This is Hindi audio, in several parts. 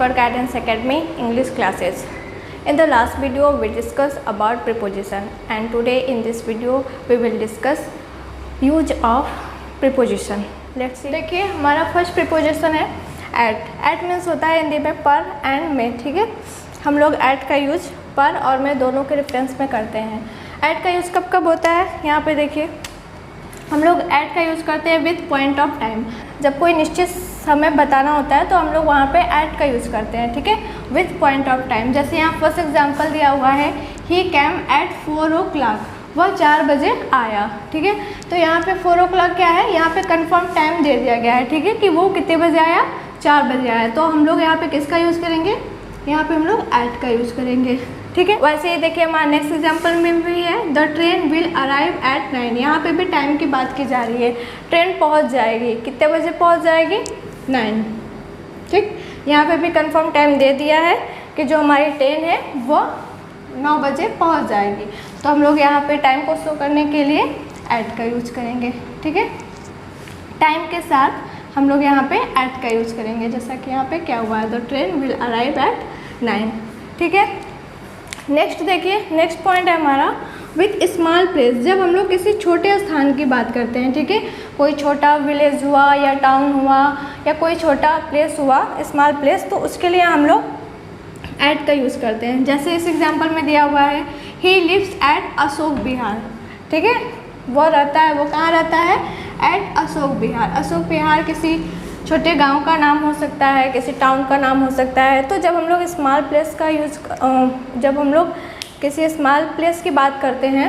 for Guidance Academy English classes. In the last video we discussed about preposition, and today in this video we will discuss use of preposition. Let's see. देखिए हमारा फर्स्ट preposition है at. At मीन्स होता है हिंदी में पर एंड में, ठीक है। हम लोग at का यूज पर और में दोनों के रेफरेंस में करते हैं। at का यूज़ कब कब होता है, यहाँ पे देखिए हम लोग at का यूज़ करते हैं विथ पॉइंट ऑफ टाइम। जब कोई निश्चित समय बताना होता है तो हम लोग वहाँ पे at का यूज़ करते हैं, ठीक है, विथ पॉइंट ऑफ टाइम। जैसे यहाँ फर्स्ट एग्जांपल दिया हुआ है, ही कैम एट 4 o'clock, वह 4 बजे आया, ठीक है। तो यहाँ पे 4 o'clock क्या है, यहाँ पे कंफर्म टाइम दे दिया गया है, ठीक है, कि वो कितने बजे आया, 4 बजे आया। तो हम लोग यहाँ पे किसका यूज़ करेंगे, यहाँ पे हम लोग at का यूज़ करेंगे, ठीक है। वैसे ही देखिए हमारा नेक्स्ट एग्जांपल में भी है, the train will arrive at 9। यहाँ पे भी टाइम की बात की जा रही है, ट्रेन पहुँच जाएगी, कितने बजे पहुँच जाएगी, 9, ठीक। यहाँ पे भी कंफर्म टाइम दे दिया है कि जो हमारी ट्रेन है वो 9 बजे पहुँच जाएगी। तो हम लोग यहाँ पे टाइम को शो करने के लिए एट का यूज़ करेंगे, ठीक है। टाइम के साथ हम लोग यहाँ पे एट का यूज़ करेंगे, जैसा कि यहाँ पे क्या हुआ है, the train will arrive at 9, ठीक है। नेक्स्ट देखिए, नेक्स्ट पॉइंट है हमारा विथ स्मॉल प्लेस। जब हम लोग किसी छोटे स्थान की बात करते हैं, ठीक है, कोई छोटा विलेज हुआ या टाउन हुआ या कोई छोटा प्लेस हुआ, स्मॉल प्लेस, तो उसके लिए हम लोग एट का यूज़ करते हैं। जैसे इस एग्जांपल में दिया हुआ है, he lives at Ashok Vihar, ठीक है, वो रहता है, वो कहाँ रहता है, एट अशोक विहार। अशोक विहार किसी छोटे गांव का नाम हो सकता है, किसी टाउन का नाम हो सकता है। तो जब हम लोग स्मॉल प्लेस का यूज़ जब हम लोग किसी स्मॉल प्लेस की बात करते हैं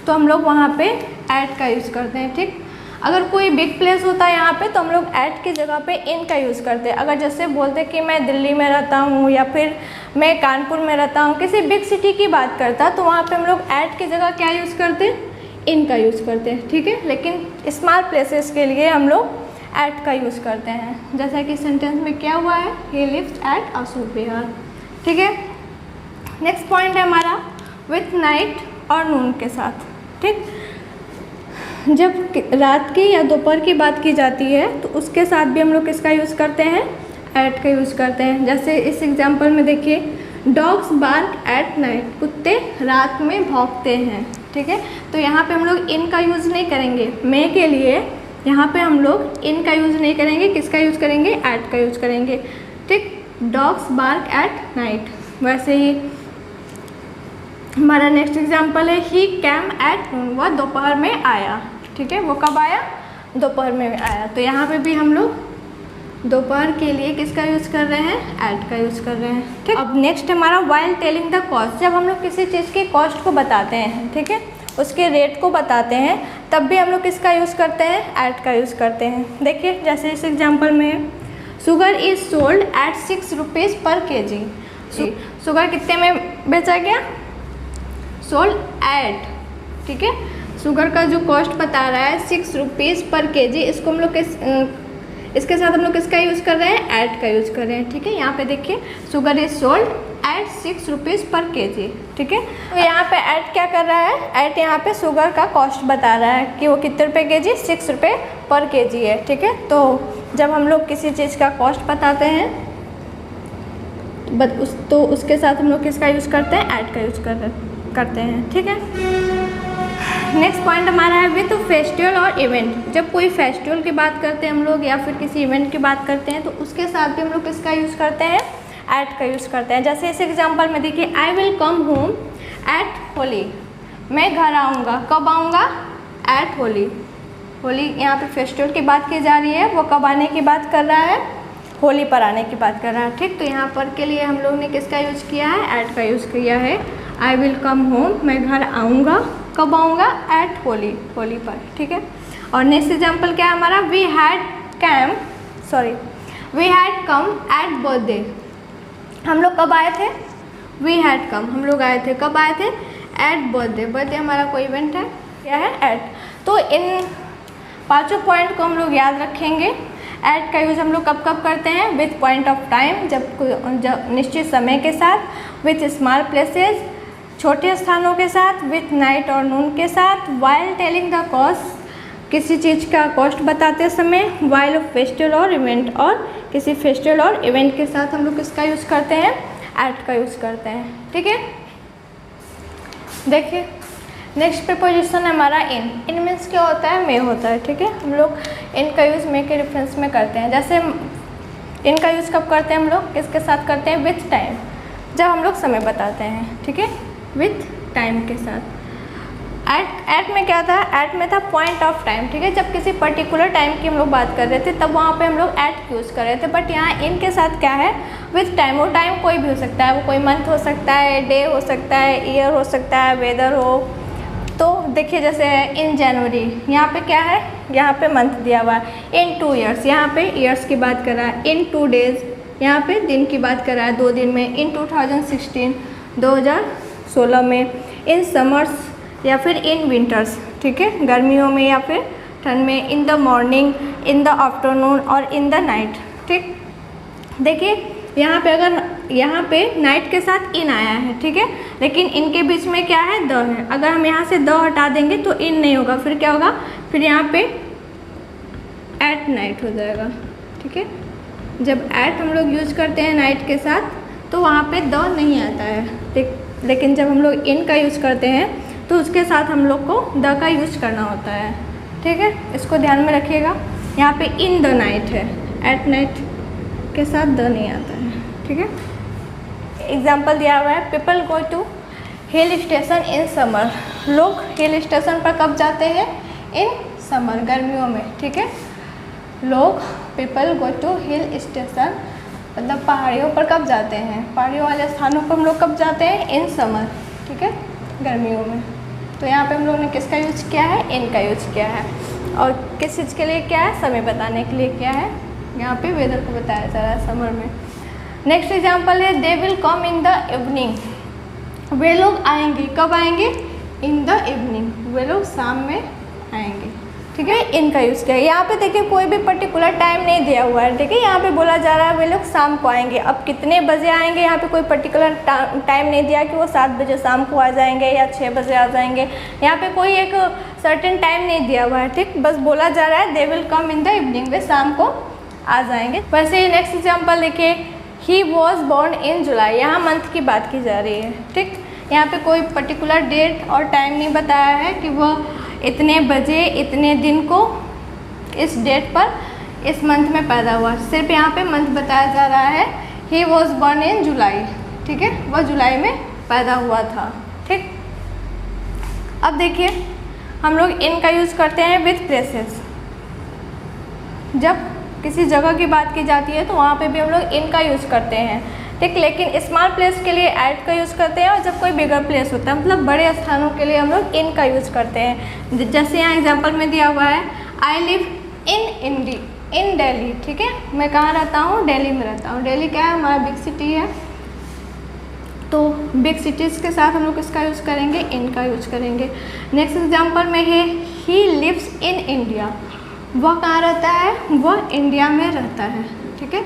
तो हम लोग वहाँ पे एट का यूज़ करते हैं, ठीक। अगर कोई बिग प्लेस होता है यहाँ पे तो हम लोग एट की जगह पे इन का यूज़ करते हैं। अगर जैसे बोलते कि मैं दिल्ली में रहता हूँ या फिर मैं कानपुर में रहता हूँ, किसी बिग सिटी की बात करता तो वहाँ पे हम लोग एट की जगह क्या यूज़ करते हैं, इन का यूज़ करते हैं, ठीक है। लेकिन स्मॉल प्लेसेस के लिए हम लोग एट का यूज़ करते हैं, जैसा कि सेंटेंस में क्या हुआ है, he lives at Ashok Vihar, ठीक है। नेक्स्ट पॉइंट है हमारा विथ नाइट और नून के साथ, ठीक। जब रात की या दोपहर की बात की जाती है तो उसके साथ भी हम लोग किसका यूज़ करते हैं, एट का यूज़ करते हैं। जैसे इस एग्जांपल में देखिए, डॉग्स बार्क एट नाइट, कुत्ते रात में भौंकते हैं, ठीक है। तो यहाँ पे हम लोग इन का यूज़ नहीं करेंगे, मे के लिए यहाँ पे हम लोग इन का यूज़ नहीं करेंगे, किसका यूज़ करेंगे, एट का यूज़ करेंगे, ठीक। Dogs bark at night. वैसे ही हमारा नेक्स्ट एग्जांपल है, ही कैम एट नून, वह दोपहर में आया, ठीक है, वो कब आया, दोपहर में आया। तो यहाँ पे भी हम लोग दोपहर के लिए किसका यूज़ कर रहे हैं, एट का यूज़ कर रहे हैं, ठीक। अब नेक्स्ट हमारा वाइल टेलिंग द कॉस्ट। जब हम लोग किसी चीज़ की कॉस्ट को बताते हैं, ठीक है, उसके रेट को बताते हैं, तब भी हम लोग किसका यूज़ करते हैं, एट का यूज़ करते हैं। देखिए जैसे इस एग्जांपल में, sugar is sold at 6 rupees पर kg। शुगर कितने में बेचा गया, सोल्ड एट, ठीक है। शुगर का जो कॉस्ट बता रहा है 6 रुपीज़ पर kg, इसको हम लोग इसके साथ हम लोग किसका यूज़ कर रहे हैं, एट का यूज़ कर रहे हैं, ठीक है। यहाँ पे देखिए, sugar is sold at 6 rupees पर kg, ठीक है। तो यहाँ पे एट क्या कर रहा है, एट यहाँ पे शुगर का कॉस्ट बता रहा है कि वो कितने रुपये kg, 6 रुपये पर kg है, ठीक है। तो जब हम लोग किसी चीज़ का कॉस्ट बताते हैं तो उसके साथ हम लोग किसका यूज़ करते हैं, एट का यूज़ करते हैं, ठीक है। नेक्स्ट पॉइंट हमारा है विथ फेस्टिवल और इवेंट। जब कोई फेस्टिवल की बात करते हैं हम लोग या फिर किसी इवेंट की बात करते हैं तो उसके साथ भी हम लोग किसका यूज़ करते हैं, एट का यूज़ करते हैं। जैसे इस एग्जांपल में देखिए, I will come home at Holi, मैं घर आऊँगा, कब आऊँगा, एट होली। होली यहाँ पे फेस्टिवल की बात की जा रही है, वो कब आने की बात कर रहा है, होली पर आने की बात कर रहा है, ठीक। तो यहाँ पर के लिए हम लोग ने किसका यूज़ किया है, एट का यूज़ किया है। आई विल कम होम, मैं घर आऊँगा, कब आऊँगा, एट होली, होली पर, ठीक है। और नेक्स्ट एग्जांपल क्या है हमारा, we had come at birthday. हम लोग कब आए थे, वी हैड कम, हम लोग आए थे, कब आए थे, एट बर्थडे। बर्थडे हमारा कोई इवेंट है, क्या है, एट। तो इन 5 पॉइंट को हम लोग याद रखेंगे। एट का यूज़ हम लोग कब कब करते हैं, विथ पॉइंट ऑफ टाइम, जब निश्चित समय के साथ, विथ स्मॉल प्लेसेस, छोटे स्थानों के साथ, विथ नाइट और नून के साथ, वाइल टेलिंग द कॉस्ट किसी चीज़ का कॉस्ट बताते समय वाइल फेस्टिवल और इवेंट, और किसी फेस्टिवल और इवेंट के साथ हम लोग किसका यूज़ करते हैं, एट का यूज़ करते हैं। ठीक है, देखिए नेक्स्ट प्रीपोजिशन है हमारा इन। इन मीन्स क्या होता है, मे होता है। ठीक है, हम लोग इन का यूज़ मे के रेफरेंस में करते हैं। जैसे इन का यूज़ कब करते हैं हम लोग, किसके साथ करते हैं, विथ टाइम, जब हम लोग समय बताते हैं। ठीक है, विथ टाइम के साथ। एट में क्या था, एट में था पॉइंट ऑफ टाइम। ठीक है, जब किसी पर्टिकुलर टाइम की हम लोग बात कर रहे थे तब वहाँ पे हम लोग एट यूज़ कर रहे थे। बट यहाँ इन के साथ क्या है, विथ टाइम। वो टाइम कोई भी हो सकता है, वो कोई मंथ हो सकता है, डे हो सकता है, ईयर हो सकता है, वेदर हो। तो देखिए जैसे इन जनवरी, यहाँ पे क्या है, यहाँ पे मंथ दिया हुआ है। इन 2 ईयर्स, यहाँ पे ईयर्स की बात कर रहा है। इन 2 डेज़, यहाँ पे दिन की बात कर रहा है, 2 दिन में। इन 2016, 2016 में। इन समर्स या फिर इन विंटर्स, ठीक है, गर्मियों में या फिर ठंड में। In the morning, in the afternoon और इन द नाइट। ठीक, देखिए यहाँ पे अगर यहाँ पे नाइट के साथ इन आया है, ठीक है, लेकिन इनके बीच में क्या है, द है। अगर हम यहाँ से द हटा देंगे तो इन नहीं होगा, फिर क्या होगा, फिर यहाँ पे एट नाइट हो जाएगा। ठीक है, जब एट हम लोग यूज करते हैं नाइट के साथ तो वहाँ पे द नहीं आता है। लेकिन जब हम लोग इन का यूज़ करते हैं तो उसके साथ हम लोग को द का यूज करना होता है। ठीक है, इसको ध्यान में रखिएगा। यहाँ पे इन द नाइट है, एट नाइट के साथ द नहीं आता है। ठीक है, एग्जाम्पल दिया हुआ है, people go to hill station in summer. लोग हिल स्टेशन पर कब जाते हैं, इन समर, गर्मियों में। ठीक है, लोग people go to hill station मतलब पहाड़ियों पर कब जाते हैं, पहाड़ियों वाले स्थानों पर हम लोग कब जाते हैं, इन समर। ठीक है, गर्मियों में। तो यहाँ पे हम लोगों ने किसका यूज किया है, इन का यूज किया है। और किस चीज़ के लिए क्या है, समय बताने के लिए क्या है, यहाँ पे वेदर को बताया जा रहा है समर में। नेक्स्ट एग्जाम्पल है, they will come in the evening. वे लोग आएंगे, कब आएंगे, इन द इवनिंग, वे लोग शाम में आएंगे। ठीक है, इनका यूज़ किया है। यहाँ पे देखिए कोई भी पर्टिकुलर टाइम नहीं दिया हुआ है। ठीक है, यहाँ पे बोला जा रहा है वे लोग शाम को आएंगे। अब कितने बजे आएंगे, यहाँ पे कोई पर्टिकुलर टाइम नहीं दिया कि वो 7 बजे शाम को आ जाएंगे या 6 बजे आ जाएंगे। यहाँ पे कोई एक सर्टेन टाइम नहीं दिया हुआ है। ठीक, बस बोला जा रहा है they will come in the evening, वे शाम को आ जाएंगे। वैसे ही नेक्स्ट एग्जाम्पल देखिए, ही वॉज बॉर्न इन जुलाई। यहाँ मंथ की बात की जा रही है। ठीक, यहाँ पे कोई पर्टिकुलर डेट और टाइम नहीं बताया है कि वह इतने बजे इतने दिन को इस डेट पर इस मंथ में पैदा हुआ। सिर्फ यहाँ पे मंथ बताया जा रहा है, ही वॉज बॉर्न इन जुलाई। ठीक है, वह जुलाई में पैदा हुआ था। ठीक, अब देखिए हम लोग इन का यूज़ करते हैं विथ प्लेसेस। जब किसी जगह की बात की जाती है तो वहाँ पे भी हम लोग इन का यूज़ करते हैं। ठीक, लेकिन स्मॉल प्लेस के लिए एट का यूज़ करते हैं, और जब कोई बिगर प्लेस होता है मतलब बड़े स्थानों के लिए हम लोग इन का यूज़ करते हैं। जैसे यहाँ एग्जांपल में दिया हुआ है, आई लिव इन दिल्ली। ठीक है, मैं कहाँ रहता हूँ, दिल्ली में रहता हूँ। दिल्ली क्या है, हमारा बिग सिटी है। तो बिग सिटीज़ के साथ हम लोग किसका यूज़ करेंगे, इन का यूज़ करेंगे। नेक्स्ट एग्जाम्पल में है, ही लिव्स इन इंडिया। वह कहाँ रहता है, वह इंडिया में रहता है। ठीक है,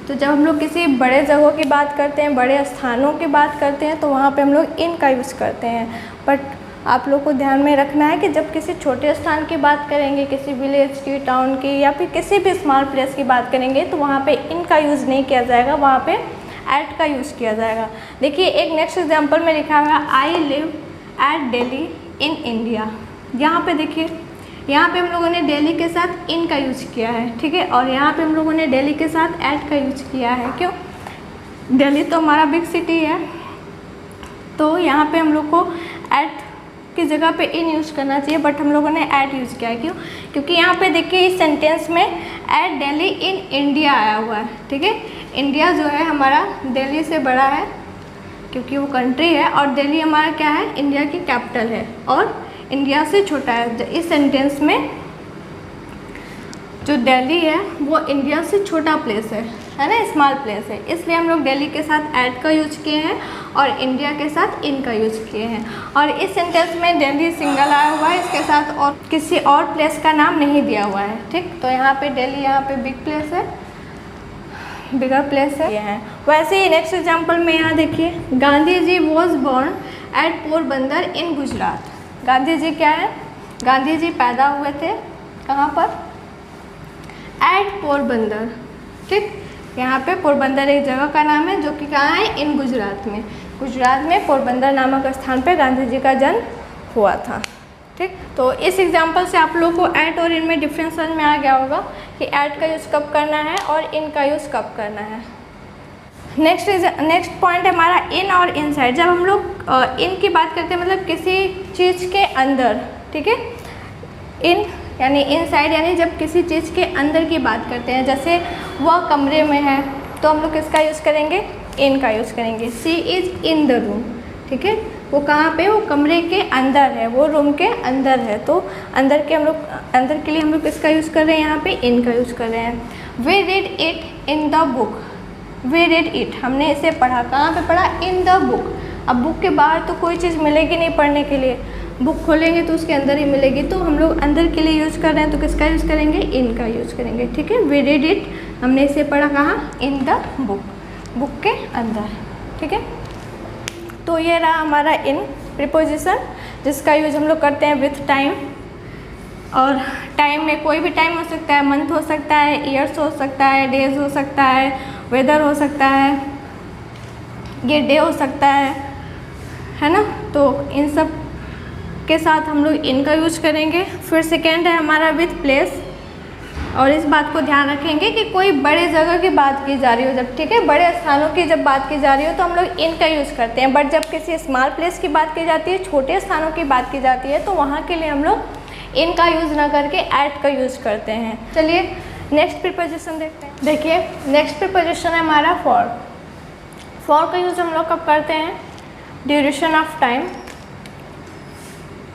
तो जब हम लोग किसी बड़े जगहों की बात करते हैं, बड़े स्थानों की बात करते हैं तो वहाँ पे हम लोग इन का यूज़ करते हैं। बट आप लोग को ध्यान में रखना है कि जब किसी छोटे स्थान की बात करेंगे, किसी विलेज की, टाउन की या फिर किसी भी स्मॉल प्लेस की बात करेंगे तो वहाँ पे इन का यूज़ नहीं किया जाएगा, वहाँ पे एट का यूज़ किया जाएगा। देखिए एक नेक्स्ट एग्जाम्पल में लिखा हुआ, I live at Delhi in India. यहाँ पे देखिए, यहाँ पे हम लोगों ने दिल्ली के साथ इन का यूज किया है। ठीक है, और यहाँ पे हम लोगों ने दिल्ली के साथ एट का यूज किया है। क्यों, दिल्ली तो हमारा बिग सिटी है, तो यहाँ पे हम लोग को एट की जगह पे इन यूज़ करना चाहिए, बट हम लोगों ने एट यूज़ किया है। क्यों, क्योंकि यहाँ पे देखिए इस सेंटेंस में एट दिल्ली इन इंडिया आया हुआ है। ठीक है, इंडिया जो है हमारा दिल्ली से बड़ा है क्योंकि वो कंट्री है, और दिल्ली हमारा क्या है, इंडिया की कैपिटल है, और इंडिया से छोटा है। इस सेंटेंस में जो दिल्ली है वो इंडिया से छोटा प्लेस है ना, स्मॉल प्लेस है। इसलिए हम लोग दिल्ली के साथ एट का यूज किए हैं और इंडिया के साथ इन का यूज किए हैं। और इस सेंटेंस में दिल्ली सिंगल आया हुआ है, इसके साथ और किसी और प्लेस का नाम नहीं दिया हुआ है। ठीक, तो यहाँ पे दिल्ली यहाँ पे बिग प्लेस है, बिगर प्लेस है। वैसे ही नेक्स्ट एग्जाम्पल में यहाँ देखिए, Gandhi ji was born at Porbandar इन गुजरात। गांधी जी क्या है, गांधी जी पैदा हुए थे कहाँ पर? एट पोरबंदर। ठीक, यहाँ पे पोरबंदर एक जगह का नाम है जो कि कहाँ है? इन गुजरात में। गुजरात में पोरबंदर नामक स्थान पे गांधी जी का जन्म हुआ था। ठीक, तो इस एग्जाम्पल से आप लोगों को एट और इन में डिफरेंस समझ में आ गया होगा कि एट का यूज़ कब करना है और इन का यूज़ कब करना है। नेक्स्ट पॉइंट है हमारा इन और इनसाइड। जब हम लोग इन की बात करते हैं मतलब किसी चीज़ के अंदर, ठीक है, इन यानी इनसाइड यानी जब किसी चीज़ के अंदर की बात करते हैं, जैसे वह कमरे में है तो हम लोग किसका यूज़ करेंगे? इन का यूज़ करेंगे। She is in the room. ठीक है, वो कहाँ पे? वो कमरे के अंदर है, वो रूम के अंदर है। तो अंदर के हम लोग अंदर के लिए हम लोग किसका यूज़ कर रहे हैं? यहाँ पे इन का यूज़ कर रहे हैं। We read it in the book. We read it, हमने इसे पढ़ा। कहाँ पे पढ़ा? In the book. अब बुक के बाहर तो कोई चीज़ मिलेगी नहीं पढ़ने के लिए, बुक खोलेंगे तो उसके अंदर ही मिलेगी। तो हम लोग अंदर के लिए यूज़ कर रहे हैं तो किसका यूज़ करेंगे? इन का यूज़ करेंगे। ठीक है, वी रीड इट, हमने इसे पढ़ा कहाँ? इन द बुक, बुक के अंदर। ठीक है, तो ये रहा हमारा इन प्रीपोजिशन जिसका यूज़ हम लोग करते हैं विथ टाइम। और टाइम में कोई भी टाइम हो सकता है, मंथ हो सकता है, ईयर्स हो सकता है, डेज हो सकता है, वेदर हो सकता है, ये डे हो सकता है ना। तो इन सब के साथ हम लोग इनका यूज करेंगे। फिर सेकेंड है हमारा विथ प्लेस, और इस बात को ध्यान रखेंगे कि कोई बड़े जगह की बात की जा रही हो जब, ठीक है, बड़े स्थानों की जब बात की जा रही हो तो हम लोग इनका यूज़ करते हैं। बट जब किसी स्मॉल प्लेस की बात की जाती है, छोटे स्थानों की बात की जाती है, तो वहाँ के लिए हम लोग इनका यूज़ ना करके एट का यूज़ करते हैं। चलिए नेक्स्ट प्रीपोजिशन देखते हैं। देखिए नेक्स्ट प्रीपोजिशन है हमारा फॉर। फॉर का यूज़ हम लोग कब करते हैं? ड्यूरेशन ऑफ टाइम,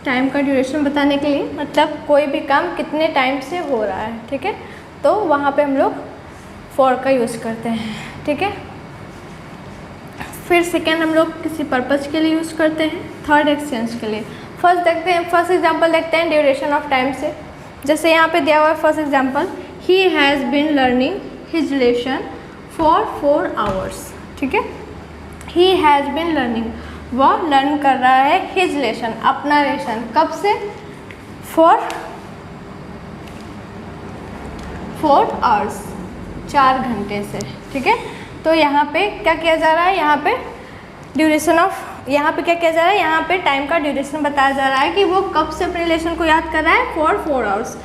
टाइम का ड्यूरेशन बताने के लिए, मतलब कोई भी काम कितने टाइम से हो रहा है, ठीक है, तो वहाँ पे हम लोग फॉर का यूज़ करते हैं। ठीक है, फिर सेकेंड हम लोग किसी पर्पज़ के लिए यूज़ करते हैं, थर्ड एक्सचेंज के लिए। फर्स्ट देखते हैं, फर्स्ट एग्जांपल देखते हैं ड्यूरेशन ऑफ टाइम से। जैसे यहाँ पे दिया हुआ है first example, he has been learning his lesson for 4 hours. ठीक है, ही हैज़ बीन लर्निंग, वह लर्न कर रहा है हिज लेसन, अपना लेसन, कब से? फॉर 4 आवर्स, 4 घंटे से। ठीक है, तो यहाँ पे क्या किया जा रहा है? यहाँ पे ड्यूरेशन ऑफ, यहाँ पे क्या किया जा रहा है? यहाँ पे टाइम का ड्यूरेशन बताया जा रहा है कि वो कब से अपने लेसन को याद कर रहा है? फॉर 4 आवर्स,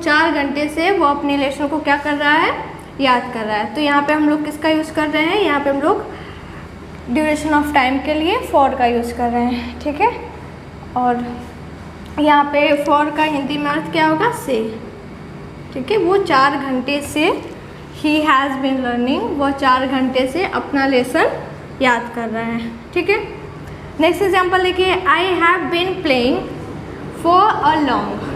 4 घंटे से वो अपने लेसन को क्या कर रहा है? याद कर रहा है। तो यहाँ पे हम लोग किसका यूज़ कर रहे हैं? यहाँ पे हम लोग ड्यूरेशन ऑफ टाइम के लिए फॉर का यूज़ कर रहे हैं। ठीक है, और यहाँ पे फॉर का हिंदी में अर्थ क्या होगा? से। ठीक है, वो 4 घंटे से, ही हैज़ बीन लर्निंग, वो 4 घंटे से अपना लेसन याद कर रहा है। ठीक है, नेक्स्ट एग्जाम्पल देखिए, I have been playing for a long.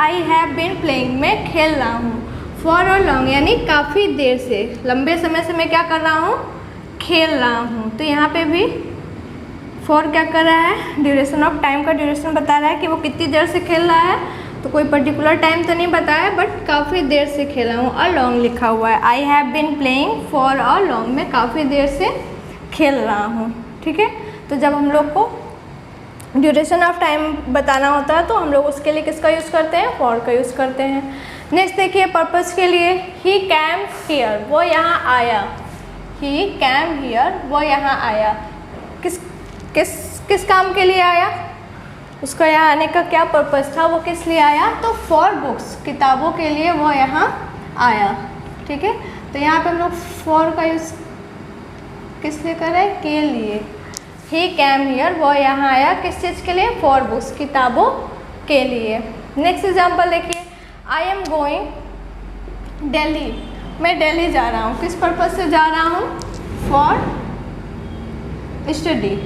I have been playing, मैं खेल रहा हूँ, फॉर अ लॉन्ग यानी काफ़ी देर से, लंबे समय से मैं क्या कर रहा हूँ? खेल रहा हूँ। तो यहाँ पे भी फॉर क्या कर रहा है? ड्यूरेशन ऑफ टाइम का ड्यूरेशन बता रहा है कि वो कितनी देर से खेल रहा है। तो कोई पर्टिकुलर टाइम तो नहीं बताया, बट काफ़ी देर से खेला हूँ, अ लॉन्ग लिखा हुआ है। I have been playing for a long, मैं काफ़ी देर से खेल रहा हूँ। ठीक है, तो जब हम लोग को ड्यूरेशन ऑफ टाइम बताना होता है तो हम लोग उसके लिए किसका यूज़ करते हैं? फॉर का यूज़ करते हैं। नेक्स्ट देखिए पर्पज़ के लिए, ही कैम हियर, वो यहाँ आया। ही कैम हियर, वो यहाँ आया। किस किस किस काम के लिए आया? उसका यहाँ आने का क्या पर्पज़ था? वो किस लिए आया? तो फॉर बुक्स, किताबों के लिए वो यहाँ आया। ठीक है, तो यहाँ पे हम लोग फॉर का यूज़ किस लिए कर रहे हैं? के लिए। ही कैम हियर, वो यहाँ आया, किस चीज़ के लिए? फॉर बुक्स, किताबों के लिए। नेक्स्ट एग्जाम्पल देखिए, आई एम गोइंग दिल्ली, मैं दिल्ली जा रहा हूँ, किस पर्पज़ से जा रहा हूँ? फॉर स्टडी,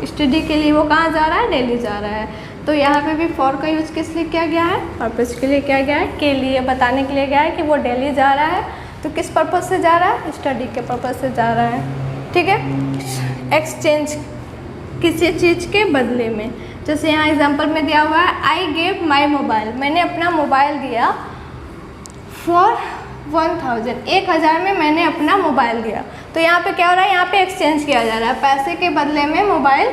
स्टडी के लिए वो कहाँ जा रहा है? दिल्ली जा रहा है। तो यहाँ पे भी फॉर का यूज़ किस लिए किया गया है? पर्पज़ के लिए किया गया है, के लिए बताने के लिए गया है कि वो दिल्ली जा रहा है। तो किस पर्पज़ से जा रहा है? स्टडी के पर्पज़ से जा रहा है। ठीक है, एक्सचेंज किसी चीज़ के बदले में, जैसे यहाँ एग्जांपल में दिया हुआ है, आई गेव माई मोबाइल, मैंने अपना मोबाइल दिया, फॉर 1000 में मैंने अपना मोबाइल दिया। तो यहाँ पे क्या हो रहा है? यहाँ पे एक्सचेंज किया जा रहा है, पैसे के बदले में मोबाइल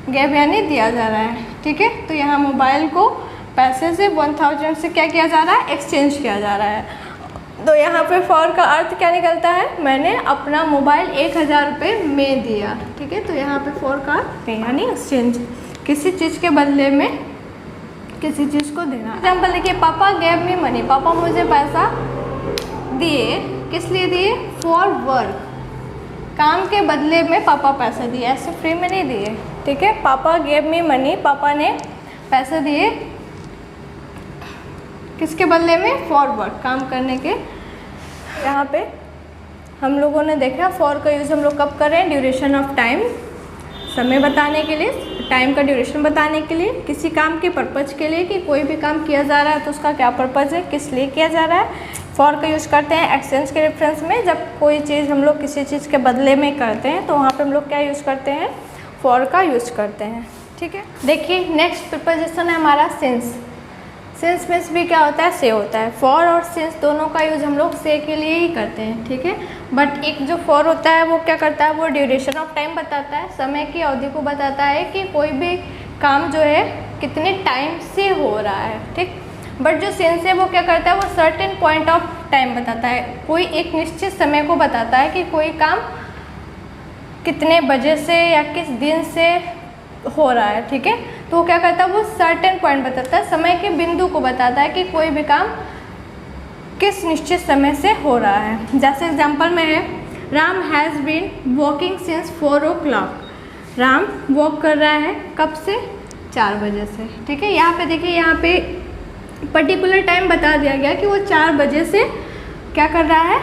गेव यानी दिया जा रहा है। ठीक है, तो यहाँ मोबाइल को पैसे से 1000 से क्या किया जा रहा है, एक्सचेंज किया जा रहा है। तो यहाँ पे फॉर का अर्थ क्या निकलता है, मैंने अपना मोबाइल 1000 रुपये में दिया, ठीक है। तो यहाँ पे फॉर का यानी एक्सचेंज, किसी चीज़ के बदले में किसी चीज़ को देना। एग्जाम्पल देखिए, पापा गेव मी मनी, पापा मुझे पैसा दिए, किस लिए दिए, फॉर वर्क, काम के बदले में पापा पैसा दिए, ऐसे फ्री में नहीं दिए, ठीक है। पापा गेव मी मनी, पापा ने पैसे दिए किसके बदले में, फॉर वर्क, काम करने के। यहाँ पे हम लोगों ने देखा फॉर का यूज़ हम लोग कब करें, ड्यूरेशन ऑफ टाइम, समय बताने के लिए, टाइम का ड्यूरेशन बताने के लिए, किसी काम के पर्पज़ के लिए कि कोई भी काम किया जा रहा है तो उसका क्या पर्पज़ है, किस लिए किया जा रहा है। फॉर का यूज़ करते हैं एक्सचेंज के रेफरेंस में, जब कोई चीज़ हम लोग किसी चीज़ के बदले में करते हैं तो वहाँ पे हम लोग क्या यूज़ करते हैं, फॉर का यूज़ करते हैं, ठीक है। देखिए नेक्स्ट प्रीपोजिशन है हमारा सिंस। सिंस मीन्स भी क्या होता है, से होता है। फॉर और सिंस दोनों का यूज़ हम लोग से के लिए ही करते हैं, ठीक है। बट एक जो फॉर होता है वो क्या करता है, वो ड्यूरेशन ऑफ टाइम बताता है, समय की अवधि को बताता है कि कोई भी काम जो है कितने टाइम से हो रहा है, ठीक। बट जो सिंस है वो क्या करता है, वो सर्टेन पॉइंट ऑफ टाइम बताता है, कोई एक निश्चित समय को बताता है कि कोई काम कितने बजे से या किस दिन से हो रहा है, ठीक है। तो वो क्या करता है, वो सर्टेन पॉइंट बताता है, समय के बिंदु को बताता है कि कोई भी काम किस निश्चित समय से हो रहा है। जैसे एग्जांपल में है, Ram has been walking since 4 o'clock, Ram walk कर रहा है कब से, 4 बजे से, ठीक है। यहाँ पे देखिए, यहाँ पे पर्टिकुलर टाइम बता दिया गया कि वो 4 बजे से क्या कर रहा है,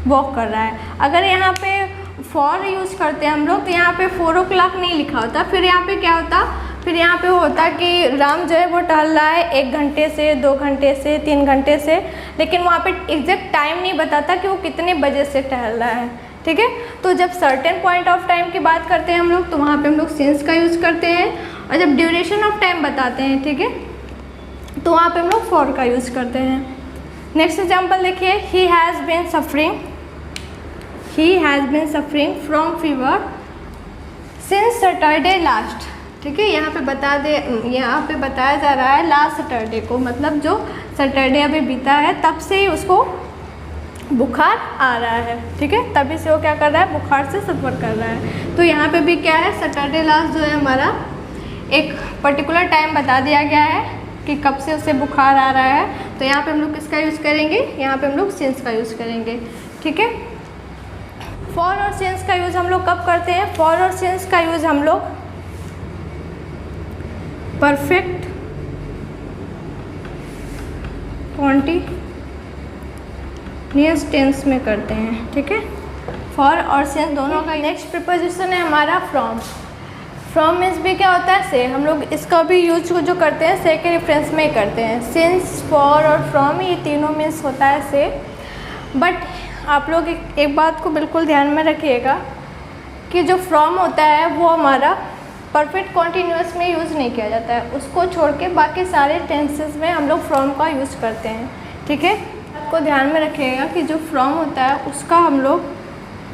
वॉक कर रहा है। अगर यहाँ पे फॉर यूज़ करते हैं हम लोग तो यहाँ पे 4 o'clock नहीं लिखा होता, फिर यहाँ पे क्या होता, फिर यहाँ पे होता कि राम जो है वो टहल रहा है 1 घंटे से, 2 घंटे से, 3 घंटे से, लेकिन वहाँ पे एग्जैक्ट टाइम नहीं बताता कि वो कितने बजे से टहल रहा है, ठीक है। तो जब सर्टेन पॉइंट ऑफ टाइम की बात करते हैं हम लोग तो वहाँ पे हम लोग सिंस का यूज़ करते हैं, और जब ड्यूरेशन ऑफ टाइम बताते हैं, ठीक है, तो वहाँ पे हम लोग फॉर का यूज़ करते हैं। नेक्स्ट एग्जाम्पल देखिए, he has been suffering from fever since Saturday last, ठीक है। यहाँ पे बताया जा रहा है लास्ट सैटरडे को, मतलब जो सैटरडे अभी बीता है तब से ही उसको बुखार आ रहा है, ठीक है, तभी से वो क्या कर रहा है, बुखार से सफ़र कर रहा है। तो यहाँ पे भी क्या है, सैटरडे लास्ट जो है हमारा एक पर्टिकुलर टाइम बता दिया गया है कि कब से उसे बुखार आ रहा है। तो यहाँ पे हम लोग किसका यूज़ करेंगे, यहाँ पे हम लोग सिंस का यूज़ करेंगे, ठीक है। फॉर और सिंस का यूज़ हम लोग कब करते हैं, फॉर और सिंस का यूज़ हम लोग परफेक्ट कॉन्टिन्यूअस टेंस में करते हैं, ठीक है। फॉर और सिंस दोनों का। नेक्स्ट प्रीपोजिशन है हमारा फ्रॉम। फ्रॉम मीन्स भी क्या होता है, से। हम लोग इसका भी यूज जो करते हैं से के रेफरेंस में ही करते हैं। सिंस, फॉर और फ्रॉम ये तीनों मीन्स होता है से। बट आप लोग एक बात को बिल्कुल ध्यान में रखिएगा कि जो फ्रॉम होता है वो हमारा परफेक्ट कॉन्टीन्यूअस में यूज़ नहीं किया जाता है, उसको छोड़ के बाकी सारे टेंसेस में हम लोग फ्रॉम का यूज़ करते हैं, ठीक है। आपको ध्यान में रखिएगा कि जो फ्रॉम होता है उसका हम लोग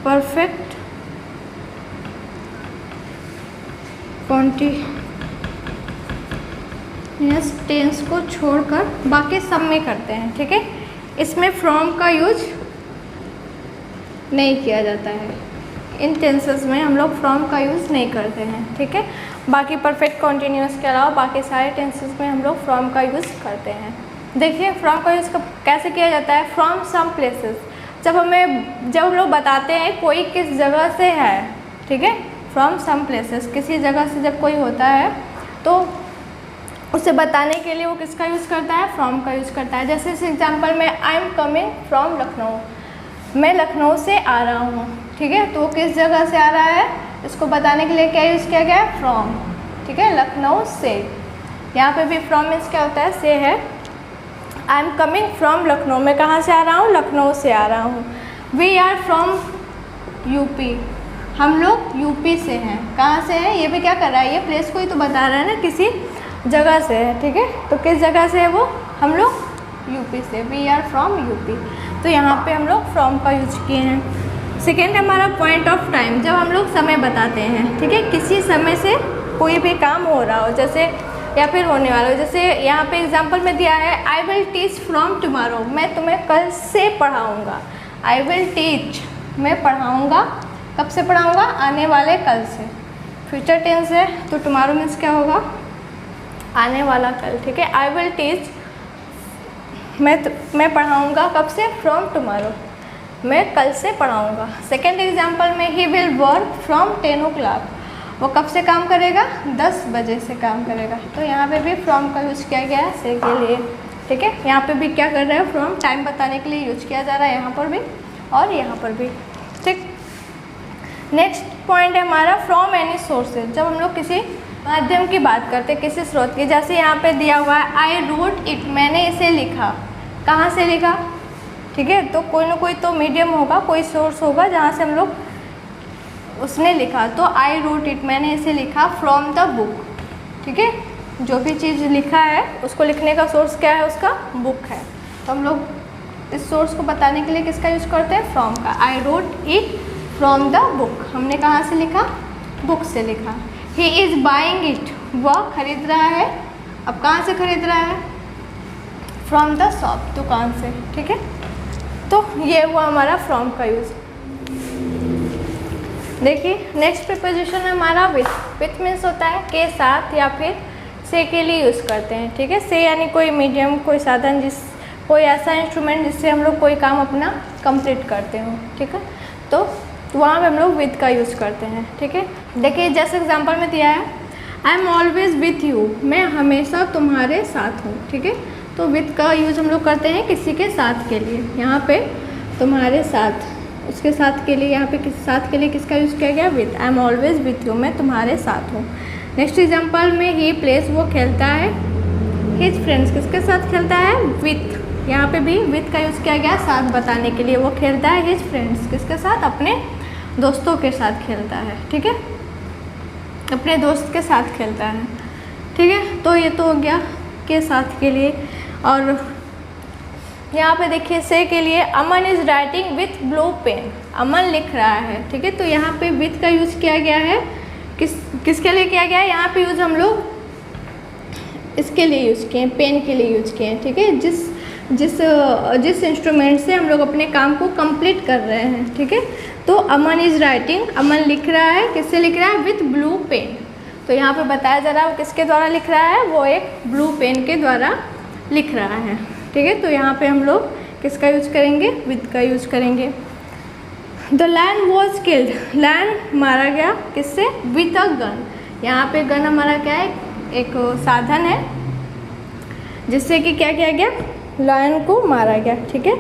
परफेक्ट कॉन्टीन्यूअस टेंस को छोड़कर बाकी सब में करते हैं, ठीक है। इसमें फ्रॉम का यूज नहीं किया जाता है, इन टेंसेस में हम लोग फ्रॉम का यूज़ नहीं करते हैं, ठीक है। बाकी परफेक्ट कॉन्टीन्यूअस के अलावा बाकी सारे टेंसेस में हम लोग फ्रॉम का यूज़ करते हैं। देखिए फ्रॉम का यूज़ कैसे किया जाता है, फ्रॉम सम प्लेसेस। जब हम लोग बताते हैं कोई किस जगह से है, ठीक है, फ्रॉम सम प्लेसेस, किसी जगह से जब कोई होता है तो उसे बताने के लिए वो किसका यूज़ करता है, फ्रॉम का यूज़ करता है। जैसे इस एग्जाम्पल में I am coming from Lucknow, मैं लखनऊ से आ रहा हूँ, ठीक है। तो किस जगह से आ रहा है, इसको बताने के लिए क्या यूज़ किया गया है, फ्रॉम, ठीक है, लखनऊ से। यहाँ पे भी फ्रॉम मीन्स क्या होता है, से है। I am coming from Lucknow, मैं कहाँ से आ रहा हूँ, लखनऊ से आ रहा हूँ। वी आर फ्रॉम यूपी, हम लोग यूपी से हैं। कहाँ से हैं, ये भी क्या कर रहा है, ये प्लेस को ही तो बता रहा है ना, किसी जगह से है, ठीक है। तो किस जगह से है वो, हम लोग यूपी से, वी आर फ्रॉम यूपी। तो यहाँ पे हम लोग फ्रॉम का यूज किए हैं। सेकेंड हमारा पॉइंट ऑफ टाइम, जब हम लोग समय बताते हैं, ठीक है, किसी समय से कोई भी काम हो रहा हो। जैसे या फिर होने वाला हो। जैसे यहाँ पे एग्जांपल में दिया है I will teach from tomorrow, मैं तुम्हें कल से पढ़ाऊँगा। आई विल टीच, मैं पढ़ाऊँगा, कब से पढ़ाऊँगा? आने वाले कल से। फ्यूचर टेंस है तो टुमारो मीन्स क्या होगा? आने वाला कल, ठीक है। आई विल टीच, मैं पढ़ाऊँगा कब से? फ्रॉम टुमारो, मैं कल से पढ़ाऊँगा। सेकेंड एग्जाम्पल में he will work from 10 o'clock, वो कब से काम करेगा? 10 बजे से काम करेगा। तो यहाँ पे भी फ्रॉम का यूज़ किया गया है से के लिए, ठीक है। यहाँ पे भी क्या कर रहा है? फ्रॉम टाइम बताने के लिए यूज किया जा रहा है, यहाँ पर भी और यहाँ पर भी, ठीक। नेक्स्ट पॉइंट है हमारा फ्रॉम एनी सोर्सेज। जब हम लोग किसी माध्यम की बात करते हैं, किसी स्रोत की, जैसे यहाँ पे दिया हुआ है आई रोट इट, मैंने इसे लिखा। कहाँ से लिखा? ठीक है, तो कोई ना कोई तो मीडियम होगा, कोई सोर्स होगा जहाँ से हम लोग उसने लिखा। तो आई रोट इट, मैंने इसे लिखा फ्रॉम द बुक, ठीक है। जो भी चीज़ लिखा है उसको लिखने का सोर्स क्या है? उसका बुक है। तो हम लोग इस सोर्स को बताने के लिए किसका यूज़ करते हैं? फ्रॉम का। I wrote it from the book, हमने कहाँ से लिखा? बुक से लिखा। ही इज़ बाइंग इट, वह खरीद रहा है। अब कहाँ से खरीद रहा है? फ्रॉम द शॉप, दुकान से, ठीक है। तो ये हुआ हमारा फ्रॉम का यूज़। देखिए नेक्स्ट प्रीपोजिशन है हमारा विथ। विथ मीन्स होता है के साथ या फिर से के लिए यूज़ करते हैं, ठीक है। से यानी कोई मीडियम, कोई साधन, कोई ऐसा इंस्ट्रूमेंट जिससे हम लोग कोई काम अपना कंप्लीट करते हो, ठीक है। तो वहाँ पे हम लोग विथ का यूज़ करते हैं, ठीक है। देखिए जैसे एग्जांपल में दिया है I am always with you, मैं हमेशा तुम्हारे साथ हूँ, ठीक है। तो विथ का यूज़ हम लोग करते हैं किसी के साथ के लिए। यहाँ पे तुम्हारे साथ, उसके साथ के लिए, यहाँ पे किस साथ के लिए किसका यूज़ किया गया? With. I am always with you, मैं तुम्हारे साथ हूँ। नेक्स्ट एग्जांपल में ही प्लेस, वो खेलता है। हिज फ्रेंड्स, किसके साथ खेलता है? विथ। यहाँ पे भी विथ का यूज़ किया गया साथ बताने के लिए। वो खेलता है हिज फ्रेंड्स, किसके साथ? अपने दोस्तों के साथ खेलता है, ठीक है। अपने दोस्त के साथ खेलता है, ठीक है। तो ये तो हो गया के साथ के लिए। और यहाँ पे देखिए से के लिए Aman is writing with blue pen, Aman लिख रहा है, ठीक है। तो यहाँ पे विथ का यूज़ किया गया है किसके लिए किया गया है? यहाँ पे यूज़ हम लोग इसके लिए यूज़ किए, पेन के लिए यूज़ किए, ठीक है। जिस इंस्ट्रूमेंट से हम लोग अपने काम को कंप्लीट कर रहे हैं, ठीक है। तो अमन इज़ राइटिंग, अमन लिख रहा है, किससे लिख रहा है? With blue pen. तो यहाँ पे बताया जा रहा है वो किसके द्वारा लिख रहा है? वो एक ब्लू पेन के द्वारा लिख रहा है, ठीक है। तो यहाँ पे हम लोग किसका यूज करेंगे? विथ का यूज करेंगे। The lion was killed, lion मारा गया किससे? With a gun. यहाँ पे गन हमारा क्या है? एक साधन है जिससे कि क्या किया गया? लायन को मारा गया, ठीक है।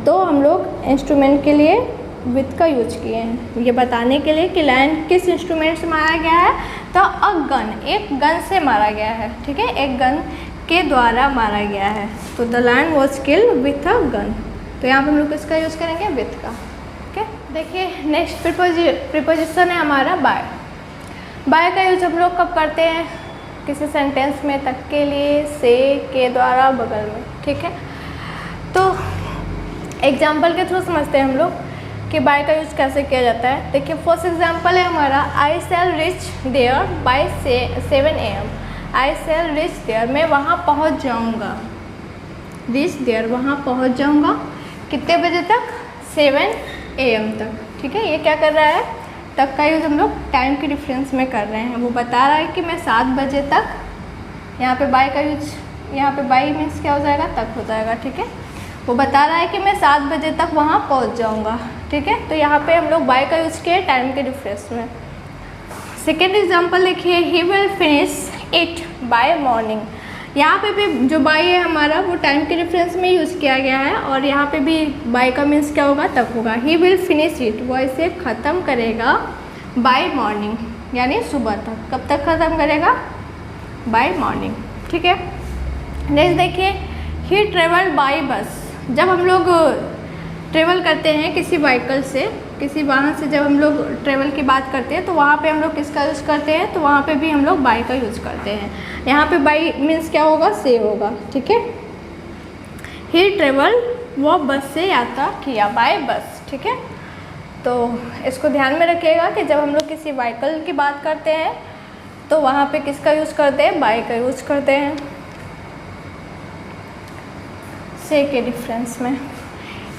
तो हम लोग इंस्ट्रूमेंट के लिए विथ का यूज किए हैं, ये बताने के लिए कि लायन किस इंस्ट्रूमेंट से मारा गया है। तो अ गन, एक गन से मारा गया है, ठीक है। एक गन के द्वारा मारा गया है। तो the lion was killed with a gun. तो यहाँ पे हम लोग किसका यूज़ करेंगे? विथ का, ठीक है। देखिए नेक्स्ट प्रीपोजिशन है हमारा बाय। बाय का यूज हम लोग कब करते हैं? किसी सेंटेंस में तक के लिए से के द्वारा बगल में, ठीक है। तो एग्जाम्पल के थ्रू समझते हैं हम लोग कि बाय का यूज कैसे किया जाता है। देखिए फर्स्ट एग्जाम्पल है हमारा I shall reach there by 7 AM। I shall reach there, मैं वहाँ पहुँच जाऊँगा। रिच देयर, वहाँ पहुँच जाऊँगा कितने बजे तक? 7 AM तक, ठीक है। ये क्या कर रहा है? तक का यूज़ हम लोग टाइम के डिफरेंस में कर रहे हैं। वो बता रहा है कि मैं 7 बजे तक, यहाँ पे बाय का यूज, यहाँ पे बाय मीन्स क्या हो जाएगा? तक हो जाएगा, ठीक है। वो बता रहा है कि मैं 7 बजे तक वहाँ पहुँच जाऊँगा, ठीक है। तो यहाँ पे हम लोग बाय का यूज़ किए टाइम के डिफरेंस में। सेकेंड एग्जाम्पल देखिए he will finish it by morning. यहाँ पे भी जो बाय है हमारा वो टाइम के डिफरेंस में यूज़ किया गया है। और यहाँ पे भी बाय का मीन्स क्या होगा? तक होगा। ही विल फिनिश इट, वो इसे ख़त्म करेगा बाय मॉर्निंग, यानी सुबह तक। कब तक ख़त्म करेगा? बाय मॉर्निंग, ठीक है। नेक्स्ट देखिए ही ट्रेवल बाय बस। जब हम लोग ट्रेवल करते हैं किसी व्हीकल से, किसी वाहन से, जब हम लोग ट्रेवल की बात करते हैं तो वहाँ पे हम लोग किसका यूज़ करते हैं? तो वहाँ पे भी हम लोग बाय का यूज़ करते हैं। यहाँ पे बाय मीन्स क्या होगा? से होगा, ठीक है। ही ट्रेवल, वो बस से यात्रा किया, बाय बस, ठीक है। तो इसको ध्यान में रखिएगा कि जब हम लोग किसी व्हीकल की बात करते हैं तो वहाँ पे किसका यूज़ करते हैं, बाय का यूज़ करते हैं। से के डिफरेंस में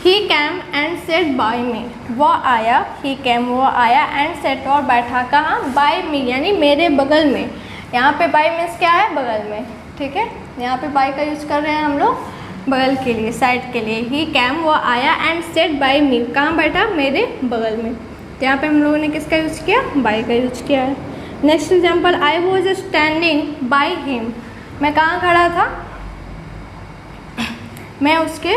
he came and set by me, वो आया, ही कैम वो आया, एंड सेट और बैठा कहाँ, बाय मी यानी मेरे बगल में। यहाँ पे बाय मीन्स क्या है, बगल में, ठीक है। यहाँ पे बाय का यूज़ कर रहे हैं हम लोग बगल के लिए, साइड के लिए। ही कैम वो आया, एंड सेट बाय मी, कहाँ बैठा, मेरे बगल में। तो यहाँ पे हम लोगों ने किसका यूज़ किया, बाय का यूज़ किया है। Next example, I was standing by him, मैं कहाँ खड़ा था, मैं उसके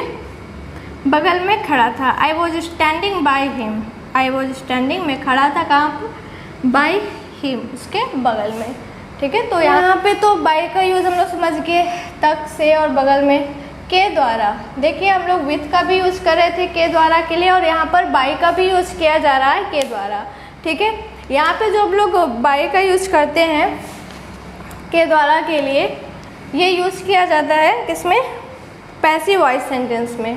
बगल में खड़ा था। I was standing by him, I was standing, मैं खड़ा था कहाँ पर, बाय हिम, उसके बगल में, ठीक है। तो यहाँ पे तो बाय का यूज़ हम लोग समझ गए, तक, से और बगल में। के द्वारा, देखिए हम लोग विथ का भी यूज़ कर रहे थे के द्वारा के लिए, और यहाँ पर बाय का भी यूज़ किया जा रहा है के द्वारा, ठीक है। यहाँ पे जो हम लोग बाय का यूज़ करते हैं के द्वारा के लिए, ये यूज़ किया जाता है किसमें, पैसिव वॉइस सेंटेंस में।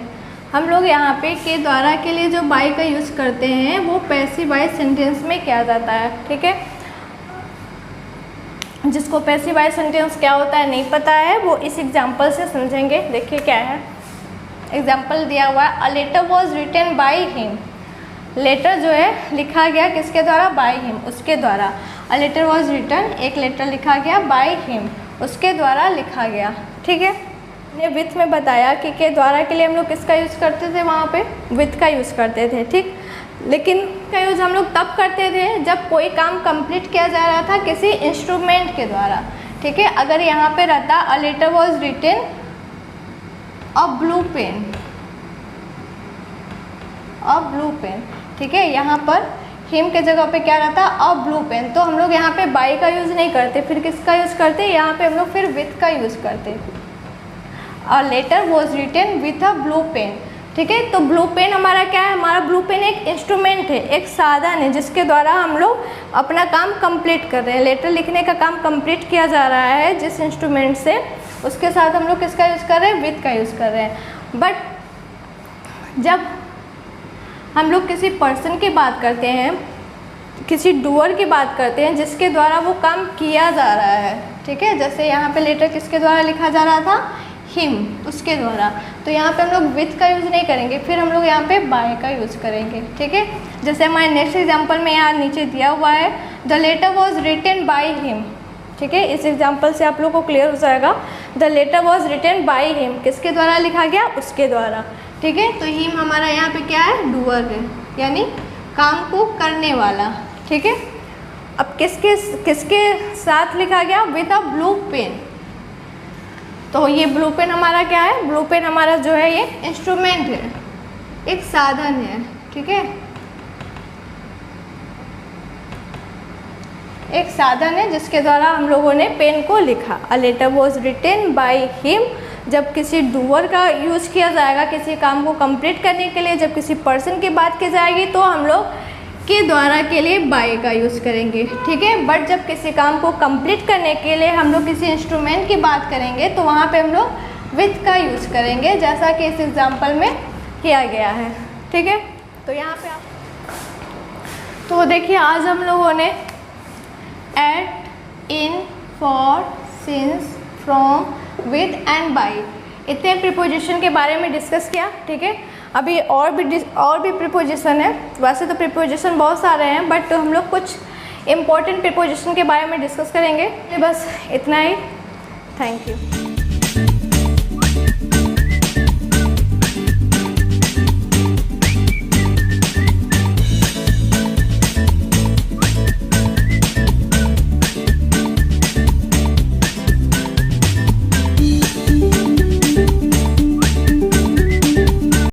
हम लोग यहाँ पे के द्वारा के लिए जो बाय का यूज़ करते हैं वो पैसिव वॉइस सेंटेंस में किया जाता है, ठीक है। जिसको पैसिव वॉइस सेंटेंस क्या होता है नहीं पता है, वो इस एग्जाम्पल से समझेंगे। देखिए क्या है, एग्जाम्पल दिया हुआ है, a letter was written by him, letter जो है लिखा गया किसके द्वारा, बाय हिम, उसके द्वारा। अ लेटर वॉज रिटन, एक लेटर लिखा गया, बाय हिम, उसके द्वारा लिखा गया, ठीक है। ने विथ में बताया कि के द्वारा के लिए हम लोग किसका यूज़ करते थे, वहाँ पे विथ का यूज़ करते थे, ठीक। लेकिन का यूज़ हम लोग तब करते थे जब कोई काम कंप्लीट किया जा रहा था किसी इंस्ट्रूमेंट के द्वारा, ठीक है। अगर यहाँ पे रहता a letter was written a blue pen, a blue pen, ठीक है। यहाँ पर हिम के जगह पे क्या रहता अ ब्लू पेन, तो हम लोग यहाँ पे बाय का यूज़ नहीं करते, फिर किसका यूज़ करते, यहाँ पे हम लोग फिर विथ का यूज़ करते। A letter was written with a blue pen, ठीक है। तो ब्लू पेन हमारा क्या है, हमारा ब्लू पेन एक इंस्ट्रूमेंट है, एक साधन है जिसके द्वारा हम लोग अपना काम कंप्लीट कर रहे हैं। लेटर लिखने का काम कंप्लीट किया जा रहा है जिस इंस्ट्रूमेंट से, उसके साथ हम लोग किसका यूज़ कर रहे हैं, विथ का यूज़ कर रहे हैं। बट जब हम लोग किसी पर्सन की बात करते हैं, किसी डूअर की बात करते हैं जिसके द्वारा वो काम किया जा रहा है, ठीक है। जैसे यहाँ पे लेटर किसके द्वारा लिखा जा रहा था, हिम, उसके द्वारा, तो यहाँ पे हम लोग विथ का यूज़ नहीं करेंगे, फिर हम लोग यहाँ पे बाय का यूज़ करेंगे, ठीक है। जैसे हमारे नेक्स्ट एग्जांपल में यहाँ नीचे दिया हुआ है, the letter was written by him, ठीक है। इस एग्जांपल से आप लोग को क्लियर हो जाएगा, the letter was written by him, किसके द्वारा लिखा गया, उसके द्वारा, ठीक है। तो हिम हमारा यहाँ पे क्या है, डूअर है, यानी काम को करने वाला, ठीक है। अब किसके साथ लिखा गया, विथ अ ब्लू पेन, तो ये ब्लू पेन हमारा क्या है, ब्लू पेन हमारा जो है ये इंस्ट्रूमेंट है, एक साधन है, ठीक है, एक साधन है जिसके द्वारा हम लोगों ने पेन को लिखा। A letter was written by him, जब किसी डूअर का यूज़ किया जाएगा किसी काम को कंप्लीट करने के लिए, जब किसी पर्सन की बात की जाएगी तो हम लोग के द्वारा के लिए बाय का यूज़ करेंगे, ठीक है। बट जब किसी काम को कंप्लीट करने के लिए हम लोग किसी इंस्ट्रूमेंट की बात करेंगे तो वहाँ पे हम लोग विथ का यूज़ करेंगे, जैसा कि इस एग्जांपल में किया गया है, ठीक है। तो यहाँ पे आप तो देखिए आज हम लोगों ने at, in, for, since, from, with and by इतने प्रीपोजिशन के बारे में डिस्कस किया, ठीक है। अभी और भी प्रीपोजिशन है, वैसे तो प्रीपोजिशन बहुत सारे हैं बट हम लोग कुछ इम्पोर्टेंट प्रीपोजिशन के बारे में डिस्कस करेंगे। बस इतना ही, थैंक यू।